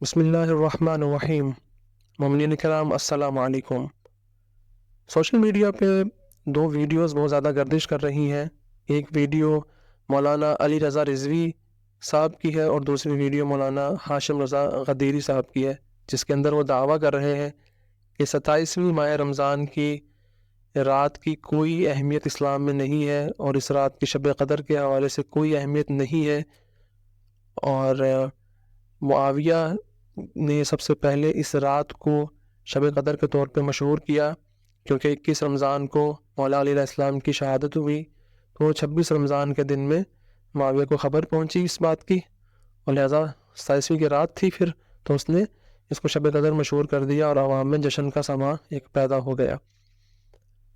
بسم اللہ الرحمن الرحیم۔ مومنین کرام السلام علیکم۔ سوشل میڈیا پہ دو ویڈیوز بہت زیادہ گردش کر رہی ہیں۔ ایک ویڈیو مولانا علی رضا رضوی صاحب کی ہے اور دوسری ویڈیو مولانا ہاشم رضا غدیری صاحب کی ہے، جس کے اندر وہ دعویٰ کر رہے ہیں کہ 27ویں ماہ رمضان کی رات کی کوئی اہمیت اسلام میں نہیں ہے اور اس رات کی شب قدر کے حوالے سے کوئی اہمیت نہیں ہے، اور معاویہ نے سب سے پہلے اس رات کو شب قدر کے طور پہ مشہور کیا، کیونکہ 21 رمضان کو مولا علیہ السلام کی شہادت ہوئی، تو 26 رمضان کے دن میں معاویہ کو خبر پہنچی اس بات کی، اور لہٰذا 27ویں کی رات تھی پھر، تو اس نے اس کو شب قدر مشہور کر دیا اور عوام میں جشن کا سماں ایک پیدا ہو گیا،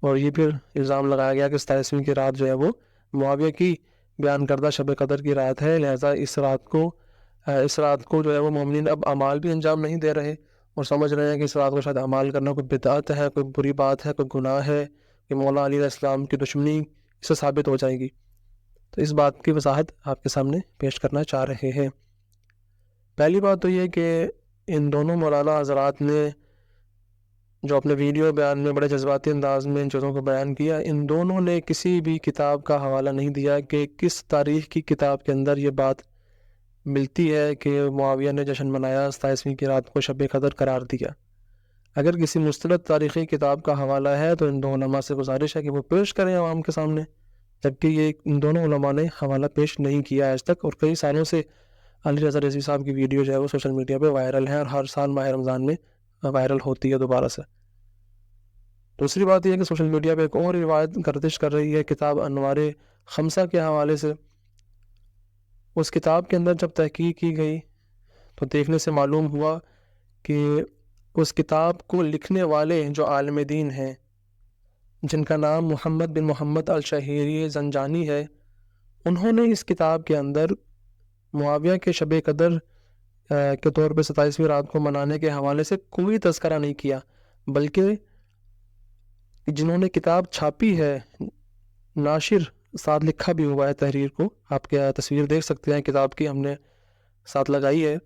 اور یہ پھر الزام لگایا گیا کہ 27ویں کی رات جو ہے وہ معاویہ کی بیان کردہ شب قدر کی رات ہے، لہٰذا اس رات کو جو ہے وہ مومنین اب اعمال بھی انجام نہیں دے رہے اور سمجھ رہے ہیں کہ اس رات کو شاید اعمال کرنا کوئی بدعت ہے، کوئی بری بات ہے، کوئی گناہ ہے، کہ مولا علیہ السلام کی دشمنی اس سے ثابت ہو جائے گی۔ تو اس بات کی وضاحت آپ کے سامنے پیش کرنا چاہ رہے ہیں۔ پہلی بات تو یہ کہ ان دونوں مولانا حضرات نے جو اپنے ویڈیو بیان میں بڑے جذباتی انداز میں ان چیزوں کو بیان کیا، ان دونوں نے کسی بھی کتاب کا حوالہ نہیں دیا کہ کس تاریخ کی کتاب کے اندر یہ بات ملتی ہے کہ معاویہ نے جشن منایا، 27ویں کی رات کو شب قدر قرار دیا۔ اگر کسی مستند تاریخی کتاب کا حوالہ ہے تو ان دو علماء سے گزارش ہے کہ وہ پیش کریں عوام کے سامنے، جبکہ یہ ان دونوں علماء نے حوالہ پیش نہیں کیا آج تک، اور کئی سالوں سے علی رضا رضوی صاحب کی ویڈیو جو ہے وہ سوشل میڈیا پہ وائرل ہے اور ہر سال ماہ رمضان میں وائرل ہوتی ہے دوبارہ سے۔ دوسری بات یہ ہے کہ سوشل میڈیا پہ ایک اور روایت گردش کر رہی ہے کتاب انوار خمسہ کے حوالے سے۔ اس کتاب کے اندر جب تحقیق کی گئی تو دیکھنے سے معلوم ہوا کہ اس کتاب کو لکھنے والے جو عالم دین ہیں، جن کا نام محمد بن محمد الشہیری زنجانی ہے، انہوں نے اس کتاب کے اندر معاویہ کے شب قدر کے طور پہ 27ویں رات کو منانے کے حوالے سے کوئی تذکرہ نہیں کیا، بلکہ جنہوں نے کتاب چھاپی ہے، ناشر ساتھ لکھا بھی ہوا ہے تحریر کو، آپ کیا تصویر دیکھ سکتے ہیں کتاب کی، ہم نے ساتھ لگائی ہے،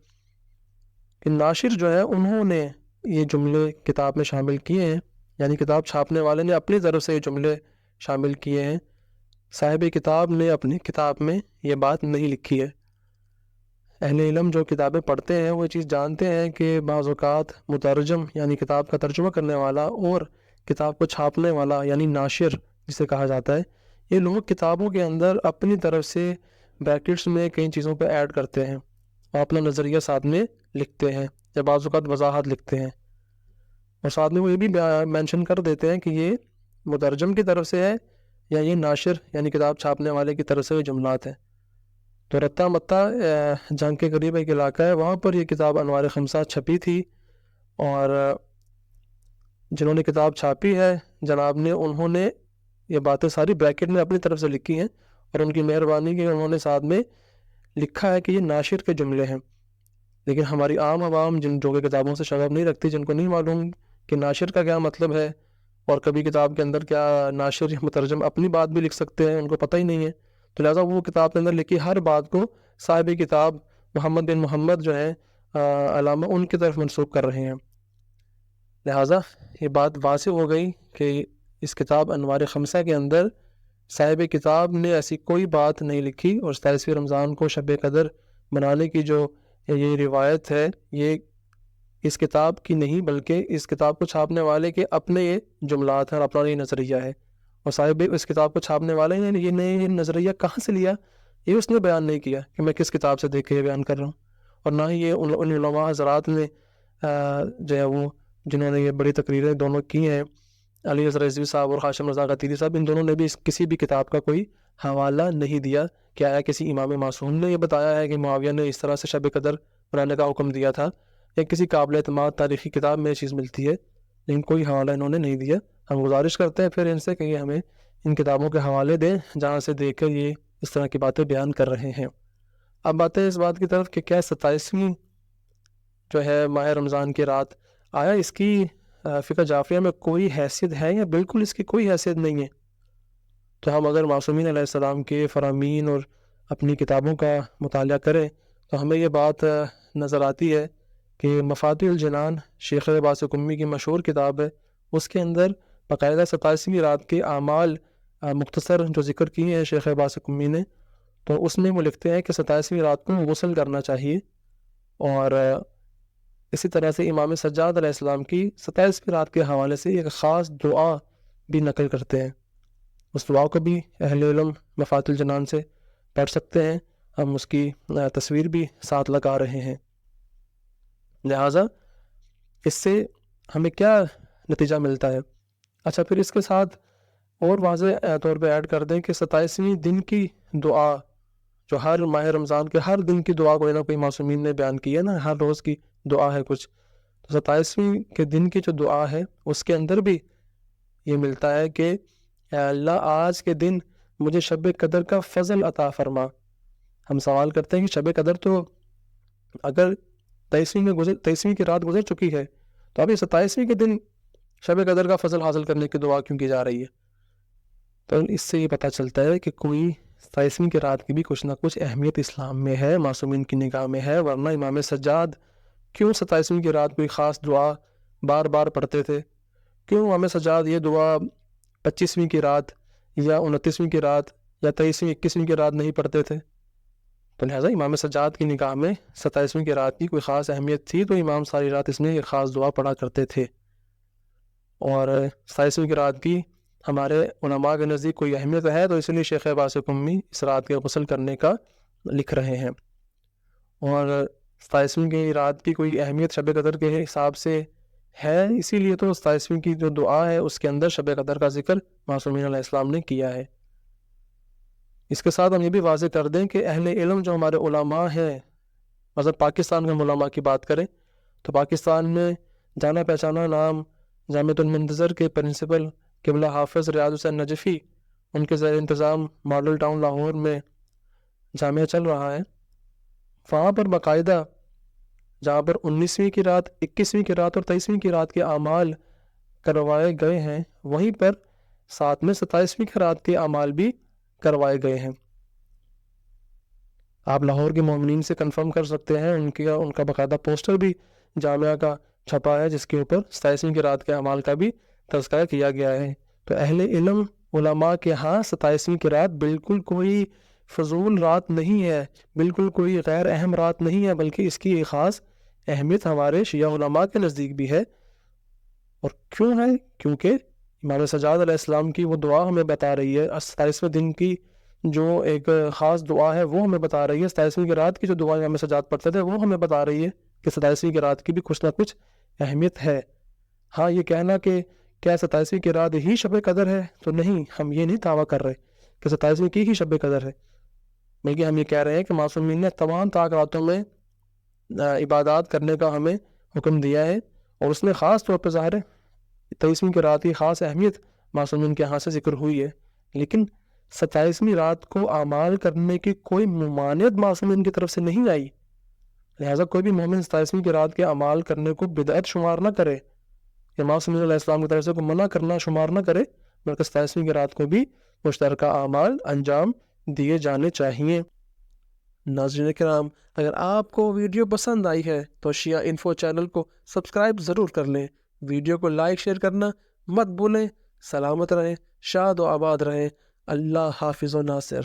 کہ ناشر جو ہے انہوں نے یہ جملے کتاب میں شامل کیے ہیں، یعنی کتاب چھاپنے والے نے اپنی طرف سے یہ جملے شامل کیے ہیں، صاحب کتاب نے اپنی کتاب میں یہ بات نہیں لکھی ہے۔ اہل علم جو کتابیں پڑھتے ہیں وہ یہ چیز جانتے ہیں کہ بعض اوقات مترجم یعنی کتاب کا ترجمہ کرنے والا اور کتاب کو چھاپنے والا یعنی ناشر جسے کہا جاتا ہے، یہ لوگ کتابوں کے اندر اپنی طرف سے بریکٹس میں کئی چیزوں پہ ایڈ کرتے ہیں اور اپنا نظریہ ساتھ میں لکھتے ہیں، یا بعض اوقات وضاحت لکھتے ہیں، اور ساتھ میں وہ یہ بھی مینشن کر دیتے ہیں کہ یہ مترجم کی طرف سے ہے یا یہ ناشر یعنی کتاب چھاپنے والے کی طرف سے وہ جملات ہیں۔ تو رتہ متہ جنگ کے قریب ایک علاقہ ہے، وہاں پر یہ کتاب انوار خمسہ چھپی تھی، اور جنہوں نے کتاب چھاپی ہے جناب نے، انہوں نے یہ باتیں ساری بریکٹ میں اپنی طرف سے لکھی ہیں، اور ان کی مہربانی کی انہوں نے ساتھ میں لکھا ہے کہ یہ ناشر کے جملے ہیں۔ لیکن ہماری عام عوام جو کہ کتابوں سے شغف نہیں رکھتی، جن کو نہیں معلوم کہ ناشر کا کیا مطلب ہے، اور کبھی کتاب کے اندر کیا ناشر یا مترجم اپنی بات بھی لکھ سکتے ہیں، ان کو پتہ ہی نہیں ہے، تو لہٰذا وہ کتاب کے اندر لکھی ہر بات کو صاحب کتاب محمد بن محمد جو ہیں علامہ، ان کی طرف منسوب کر رہے ہیں۔ لہٰذا یہ بات واضح ہو گئی کہ اس کتاب انوار خمسہ کے اندر صاحب کتاب نے ایسی کوئی بات نہیں لکھی، اور 27ویں رمضان کو شب قدر منانے کی جو یہ روایت ہے، یہ اس کتاب کی نہیں بلکہ اس کتاب کو چھاپنے والے کے اپنے یہ جملات ہیں اور اپنا یہ نظریہ ہے، اور صاحب اس کتاب کو چھاپنے والے نے یہ نظریہ کہاں سے لیا، یہ اس نے بیان نہیں کیا کہ میں کس کتاب سے دیکھ کے یہ بیان کر رہا ہوں، اور نہ ہی یہ ان علماء حضرات نے جو ہے وہ جنہوں نے یہ بڑی تقریریں دونوں کی ہیں، علی رضا رضوی صاحب اور ہاشم رضا غدیری صاحب، ان دونوں نے بھی کسی بھی کتاب کا کوئی حوالہ نہیں دیا کہ آیا کسی امام معصوم نے یہ بتایا ہے کہ معاویہ نے اس طرح سے شب قدر منانے کا حکم دیا تھا، یا کسی قابل اعتماد تاریخی کتاب میں یہ چیز ملتی ہے، لیکن کوئی حوالہ انہوں نے نہیں دیا۔ ہم گزارش کرتے ہیں پھر ان سے کہ یہ ہمیں ان کتابوں کے حوالے دیں جہاں سے دیکھ کر یہ اس طرح کی باتیں بیان کر رہے ہیں۔ اب باتیں اس بات کی طرف کہ کیا 27ویں جو ہے ماہ رمضان کی رات، آیا اس کی فقہ جعفریہ میں کوئی حیثیت ہے یا بالکل اس کی کوئی حیثیت نہیں ہے؟ تو ہم اگر معصومین علیہ السلام کے فرامین اور اپنی کتابوں کا مطالعہ کریں تو ہمیں یہ بات نظر آتی ہے کہ مفاتیح الجنان شیخ باسق قمی کی مشہور کتاب ہے، اس کے اندر باقاعدہ 27ویں رات کے اعمال مختصر جو ذکر کیے ہیں شیخ باسق قمی نے، تو اس میں وہ لکھتے ہیں کہ 27ویں رات کو غسل کرنا چاہیے، اور اسی طرح سے امام سجاد علیہ السلام کی 27ویں رات کے حوالے سے ایک خاص دعا بھی نقل کرتے ہیں، اس دعا کو بھی اہل علم مفاتیح الجنان سے پڑھ سکتے ہیں، ہم اس کی تصویر بھی ساتھ لگا رہے ہیں۔ لہٰذا اس سے ہمیں کیا نتیجہ ملتا ہے؟ اچھا، پھر اس کے ساتھ اور واضح طور پہ ایڈ کر دیں کہ 27ویں دن کی دعا جو ہر ماہ رمضان کے ہر دن کی دعا کوئی نہ کوئی معصومین نے بیان کی ہے نا، ہر روز کی دعا ہے کچھ، تو 27ویں کے دن کی جو دعا ہے اس کے اندر بھی یہ ملتا ہے کہ اے اللہ آج کے دن مجھے شب قدر کا فضل عطا فرما۔ ہم سوال کرتے ہیں کہ شب قدر تو اگر 23ویں کی رات گزر چکی ہے تو ابھی 27ویں کے دن شب قدر کا فضل حاصل کرنے کی دعا کیوں کی جا رہی ہے؟ تو اس سے یہ پتہ چلتا ہے کہ کوئی 27ویں کی رات کی بھی کچھ نہ کچھ اہمیت اسلام میں ہے، معصومین کی نگاہ میں ہے، ورنہ امام سجاد کیوں 27ویں کی رات کوئی خاص دعا بار بار پڑھتے تھے؟ کیوں امام سجاد یہ دعا 25ویں کی رات یا 29ویں کی رات یا 23ویں 21ویں کی رات نہیں پڑھتے تھے؟ تو لہٰذا امام سجاد کی نگاہ میں 27ویں کی رات کی کوئی خاص اہمیت تھی تو امام ساری رات اس میں ایک خاص دعا پڑھا کرتے تھے، اور 27ویں کی رات کی ہمارے علماء کے نزدیک کوئی اہمیت ہے تو اس لیے شیخ باسق قمی اس رات کے غسل کرنے کا لکھ رہے ہیں، اور 27ویں کی رات کی کوئی اہمیت شب قدر کے حساب سے ہے، اسی لیے تو 27ویں کی جو دعا ہے اس کے اندر شب قدر کا ذکر معصومین علیہ السلام نے کیا ہے۔ اس کے ساتھ ہم یہ بھی واضح کر دیں کہ اہل علم جو ہمارے علماء ہیں، مثلا پاکستان میں علماء کی بات کریں تو پاکستان میں جانا پہچانا نام جامعۃ المنتظر کے پرنسپل قبلہ حافظ ریاض حسین نجفی، ان کے زیر انتظام ماڈل ٹاؤن لاہور میں جامعہ چل رہا ہے، وہاں پر باقاعدہ جہاں پر 19ویں کی رات 21ویں کی رات اور 23ویں کی رات کے اعمال کروائے گئے ہیں، وہیں پر ساتھ میں 27ویں کی رات کے اعمال بھی کروائے گئے ہیں۔ آپ لاہور کے مومنین سے کنفرم کر سکتے ہیں، ان کا باقاعدہ پوسٹر بھی جامعہ کا چھپا ہے جس کے اوپر 27ویں کی رات کے اعمال کا بھی تذکرہ کیا گیا ہے۔ تو اہل علم علماء کے ہاں 27ویں کی رات بالکل کوئی فضول رات نہیں ہے، بالکل کوئی غیر اہم رات نہیں ہے، بلکہ اس کی ایک خاص اہمیت ہمارے شیعہ علماء کے نزدیک بھی ہے۔ اور کیوں ہے؟ کیونکہ امام سجاد علیہ السلام کی وہ دعا ہمیں بتا رہی ہے، 27ویں دن کی جو ایک خاص دعا ہے وہ ہمیں بتا رہی ہے، 27ویں کی رات کی جو دعا امام سجاد پڑھتے تھے وہ ہمیں بتا رہی ہے کہ 27ویں کی رات کی بھی کچھ نہ کچھ اہمیت ہے۔ ہاں، یہ کہنا کہ کیا 27ویں کی رات ہی شب قدر ہے، تو نہیں، ہم یہ نہیں دعویٰ کر رہے کہ 27ویں کی ہی شب قدر ہے، بلکہ ہم یہ کہہ رہے ہیں کہ معصومین نے تمام راتوں میں عبادات کرنے کا ہمیں حکم دیا ہے، اور اس نے خاص طور پہ ظاہر ہے 23ویں کی رات کی خاص اہمیت معصومین کے ہاں سے ذکر ہوئی ہے، لیکن 27ویں رات کو اعمال کرنے کی کوئی ممانعت معصومین کی طرف سے نہیں آئی، لہٰذا کوئی بھی مومن 27ویں کی رات کے اعمال کرنے کو بدعت شمار نہ کرے، یا معصومین علیہ السلام کی طرف سے کوئی منع کرنا شمار نہ کرے، بلکہ 27ویں کی رات کو بھی مشترکہ اعمال انجام دیے جانے چاہیے۔ ناظرین کرام، اگر آپ کو ویڈیو پسند آئی ہے تو شیعہ انفو چینل کو سبسکرائب ضرور کر لیں، ویڈیو کو لائک شیئر کرنا مت بھولیں۔ سلامت رہیں، شاد و آباد رہیں، اللہ حافظ و ناصر۔